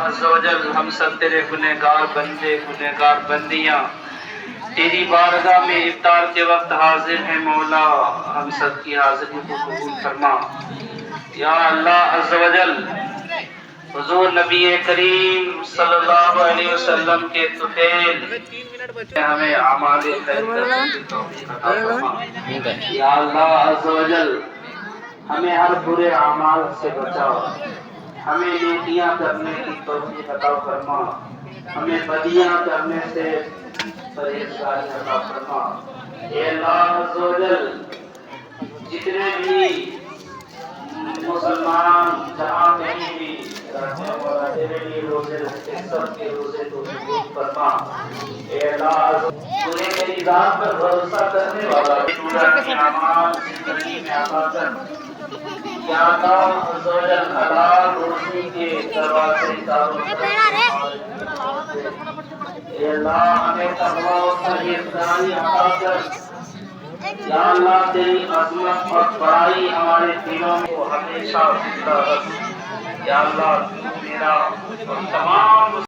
عز و جل ہم سب تیرے گنہگار بندے گنہگار بندیاں تیری بارگاہ میں افطار کے وقت حاضر ہیں مولا، ہم سب کی حاضری کو قبول فرما یا اللہ عز و جل۔ حضور نبی کریم صلی اللہ علیہ وسلم کے طفیل ہمیں اعمال خیر کرنے کی توفیق عطا فرما یا اللہ عز و جل۔ ہمیں ہر برے اعمال سے بچاؤ، ہمیں نیکیاں کرنے کی توفیق عطا فرما، ہمیں بدیاں کرنے سے پرہیزگاری عطا فرما اے اللہ عز و جل۔ جتنے بھی مسلمان جہاں کہیں بھی رہتے ہیں مولا تیرے لیے روزے رکھتے سب کے روزے کو قبول فرما اے اللہ۔ تجھے میری ذات پر بھروسہ کرنے والا پورا اعمال زندگی میں عطا کر یا اللہ عز و جل۔ حلال روزی کے دروازے چاروں طرف اے اللہ ہمیں تقویٰ و پرہیزگاری عطا کر یا اللہ۔ تیری عظمت اور بڑائی ہمارے دلوں کو ہمیشہ زندہ رکھ یا اللہ۔ میرا اور تمام